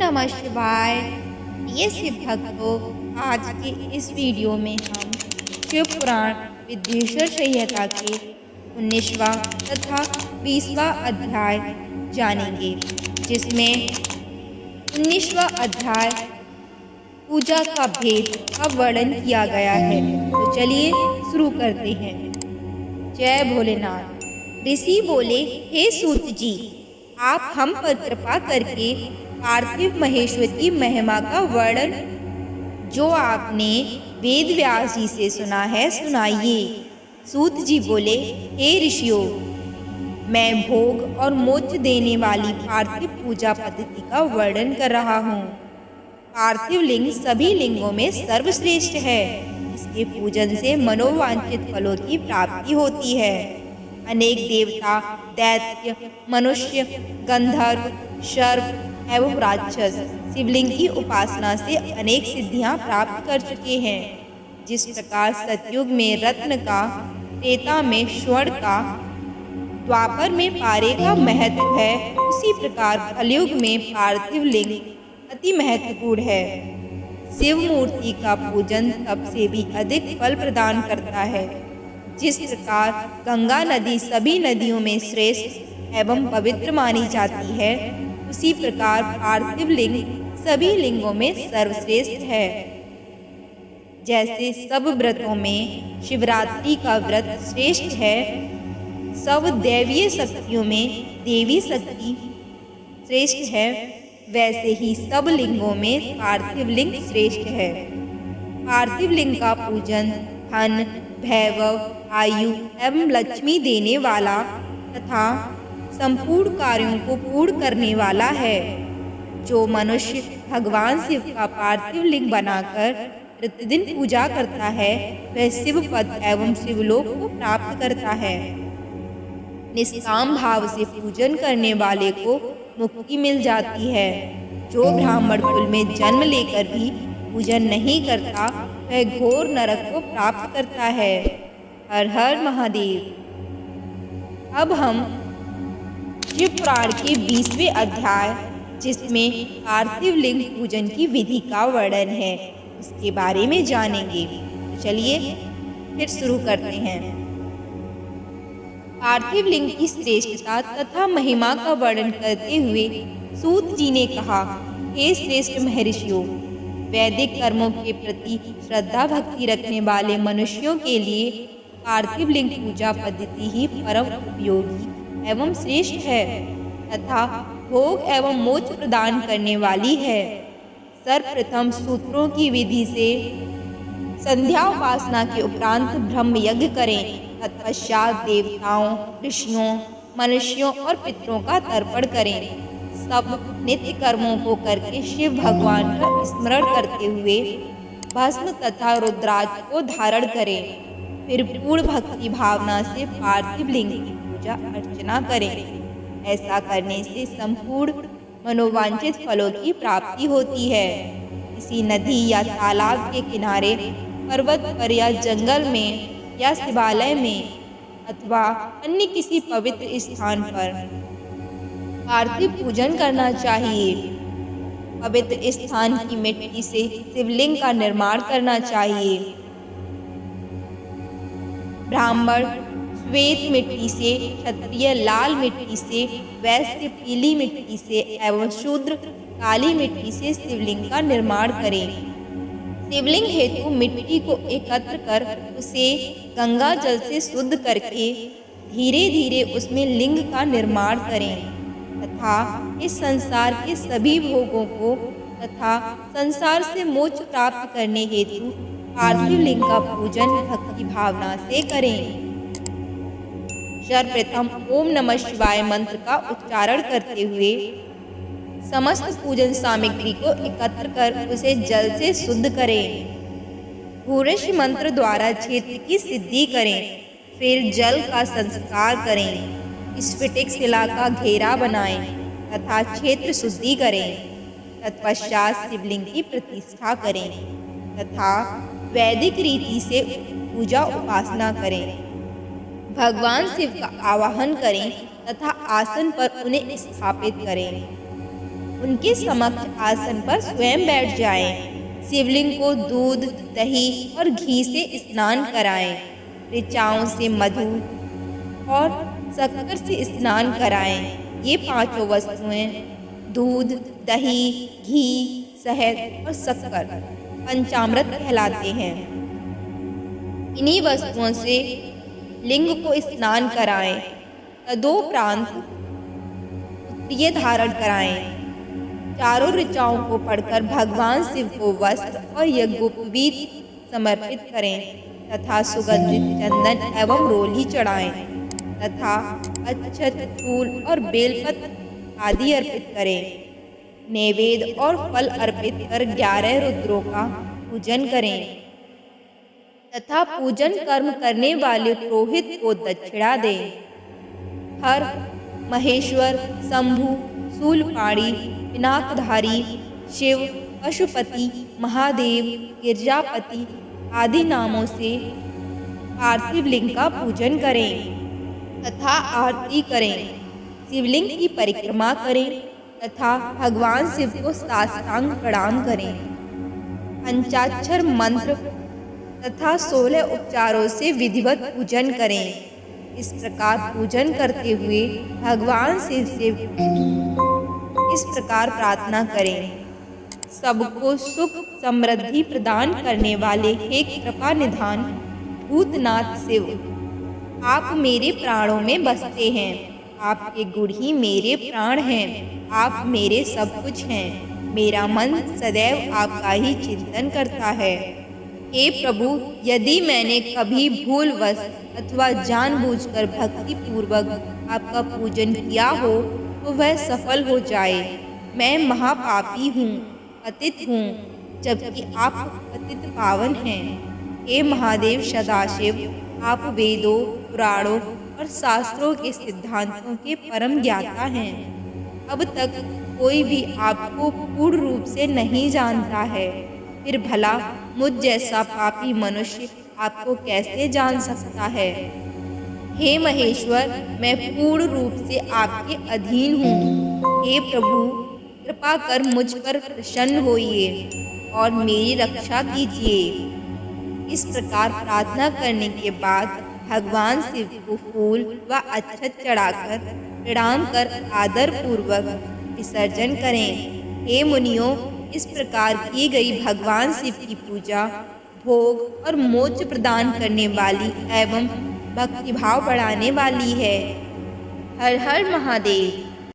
नमः शिवाय। ये शिव भक्तों, आज के इस वीडियो में हम शिव पुराण विद्येश्वर संहिता के 19वां तथा 20वां अध्याय जानेंगे, जिसमें 19वां अध्याय पूजा का भेद का वर्णन किया गया है। तो चलिए शुरू करते हैं। जय भोलेनाथ। ऋषि बोले, हे सूत जी, आप हम पर कृपा करके पार्थिव महेश्वर की महिमा का वर्णन जो आपने वेद व्यास जी से सुना है सुनाइए। सूत जी बोले, हे ऋषियों, मैं भोग और मोक्ष देने वाली पार्थिव पूजा पद्धति का वर्णन कर रहा हूँ। पार्थिव लिंग सभी लिंगों में सर्वश्रेष्ठ है। इसके पूजन से मनोवांछित फलों की प्राप्ति होती है। अनेक देवता, दैत्य, मनुष्य, गंधर्व, सर्प एवं राक्षस शिवलिंग की उपासना से अनेक सिद्धियां प्राप्त कर चुके हैं। जिस प्रकार सतयुग में रत्न का, त्रेता में स्वर्ण का, द्वापर में पारे का महत्व है, उसी प्रकार कलयुग में पार्थिव लिंग अति महत्वपूर्ण है। शिव मूर्ति का पूजन सबसे भी अधिक फल प्रदान करता है। जिस प्रकार गंगा नदी सभी नदियों में श्रेष्ठ एवं पवित्र मानी जाती है, उसी प्रकार पार्थिव लिंग सभी लिंगों में सर्वश्रेष्ठ है। जैसे सब व्रतों में शिवरात्रि का व्रत श्रेष्ठ है, सब दैवीय शक्तियों में देवी शक्ति श्रेष्ठ है, वैसे ही सब लिंगों में पार्थिव लिंग श्रेष्ठ है। पार्थिव लिंग का पूजन धन, वैभव, आयु एवं लक्ष्मी देने वाला तथा संपूर्ण कार्यों को पूर्ण करने वाला है। जो मनुष्य भगवान शिव का पार्थिव लिंग बनाकर प्रतिदिन पूजा करता है, वह शिव पद एवं शिवलोक को प्राप्त करता है। निष्काम भाव से पूजन करने वाले को मुक्ति मिल जाती है। जो ब्राह्मण कुल में जन्म लेकर भी पूजन नहीं करता, वह घोर नरक को प्राप्त करता है। हर हर महादेव। अब हम शिव पुराण के 20वें अध्याय, जिसमें पार्थिव लिंग पूजन की विधि का वर्णन है, उसके बारे में जानेंगे। तो चलिए फिर शुरू करते हैं। पार्थिव लिंग की श्रेष्ठता तथा महिमा का वर्णन करते हुए सूत जी ने कहा, हे श्रेष्ठ महर्षियों, वैदिक कर्मों के प्रति श्रद्धा भक्ति रखने वाले मनुष्यों के लिए पार्थिव लिंग पूजा पद्धति ही परम उपयोगी एवं श्रेष्ठ है तथा भोग एवं मोक्ष प्रदान करने वाली है। सर्वप्रथम सूत्रों की विधि से संध्या उपासना के उपरांत ब्रह्म यज्ञ करें। तत्पश्चात देवताओं, ऋषियों, मनुष्यों और पितरों का तर्पण करें। सब नित्य कर्मों को करके शिव भगवान का स्मरण करते हुए भस्म तथा रुद्राक्ष को धारण करें। फिर पूर्ण भक्ति भावना से पार्थिव लिंग की पूजा अर्चना करें। ऐसा करने से संपूर्ण मनोवांछित फलों की प्राप्ति होती है। किसी नदी या तालाब के किनारे, पर्वत पर या जंगल में या शिवालय में अथवा अन्य किसी पवित्र स्थान पर पार्थिव पूजन करना चाहिए। पवित्र स्थान की मिट्टी से शिवलिंग का निर्माण करना चाहिए। ब्राह्मण श्वेत मिट्टी से, क्षत्रिय लाल मिट्टी से, वैश्य पीली मिट्टी से एवं शूद्र काली मिट्टी से शिवलिंग का निर्माण करें। शिवलिंग हेतु मिट्टी को एकत्र कर उसे गंगा जल से शुद्ध करके धीरे धीरे उसमें लिंग का निर्माण करें तथा इस संसार के सभी भोगों को तथा संसार से मोक्ष प्राप्त करने हेतु पार्थिव लिंग का पूजन भक्ति भावना से करें। सर्वप्रथम ओम नमः शिवाय मंत्र का उच्चारण करते हुए समस्त पूजन सामग्री को एकत्र कर उसे जल से शुद्ध करें। भूरिश्र मंत्र द्वारा क्षेत्र की सिद्धि करें। फिर जल का संस्कार करें। स्फटिक शिला का घेरा बनाएं तथा क्षेत्र शुद्धि करें। तत्पश्चात शिवलिंग की प्रतिष्ठा करें तथा वैदिक रीति से पूजा उपासना करें। भगवान शिव का आवाहन करें तथा आसन पर उन्हें स्थापित करें। उनके समक्ष आसन पर स्वयं बैठ जाएं। शिवलिंग को दूध, दही और घी से स्नान कराएं। ऋचाओं से मधु और शक्कर से स्नान कराएं। ये पांचों वस्तुएं दूध, दही, घी, शहद और शक्कर पंचामृत कहलाते हैं। इन्हीं वस्तुओं से लिंग को स्नान कराएं। तदोपरांत उत्तरीय धारण कराएं। चारों ऋचाओं को पढ़कर भगवान शिव को वस्त्र और यज्ञोपवीत समर्पित करें तथा सुगंधित चंदन एवं रोली चढ़ाएं तथा अक्षत, फूल और बेलपत्र आदि अर्पित करें। नैवेद्य और फल अर्पित कर 11 रुद्रों का पूजन करें तथा पूजन कर्म करने वाले पुरोहित को दक्षिणा दें। हर, महेश्वर, शंभु, शूलपाणी, पिनाकधारी, शिव, पशुपति, महादेव, गिरजापति आदि नामों से पार्थिव लिंग का पूजन करें तथा आरती करें। शिवलिंग की परिक्रमा करें तथा भगवान शिव को साष्टांग प्रणाम करें। पंचाक्षर मंत्र तथा 16 उपचारों से विधिवत पूजन करें। इस प्रकार पूजन करते हुए भगवान शिव से इस प्रकार प्रार्थना करें। सबको सुख समृद्धि प्रदान करने वाले हे कृपा निधान भूतनाथ शिव, आप मेरे प्राणों में बसते हैं। आपके गुण ही मेरे प्राण हैं। आप मेरे सब कुछ हैं। मेरा मन सदैव आपका ही चिंतन करता है। हे प्रभु, यदि मैंने कभी भूलवश अथवा जानबूझकर भक्ति पूर्वक आपका पूजन किया हो तो वह सफल हो जाए। मैं महापापी हूँ, पतित हूँ, जबकि आप पतित पावन हैं। हे महादेव सदाशिव, आप वेदों, पुराणों और शास्त्रों के सिद्धांतों के परम ज्ञाता हैं। अब तक कोई भी आपको पूर्ण रूप से नहीं जानता है, फिर भला मुझ जैसा पापी मनुष्य आपको कैसे जान सकता है। हे महेश्वर, मैं पूर्ण रूप से आपके अधीन हूँ। हे प्रभु, कृपा कर मुझ पर प्रसन्न होइए और मेरी रक्षा कीजिए। इस प्रकार प्रार्थना करने के बाद भगवान शिव को फूल व अक्षत चढ़ाकर प्रणाम कर आदर पूर्वक विसर्जन करें। हे मुनियों, इस प्रकार की गई भगवान शिव की पूजा भोग और मोक्ष प्रदान करने वाली एवं भक्तिभाव बढ़ाने वाली है। हर हर महादेव।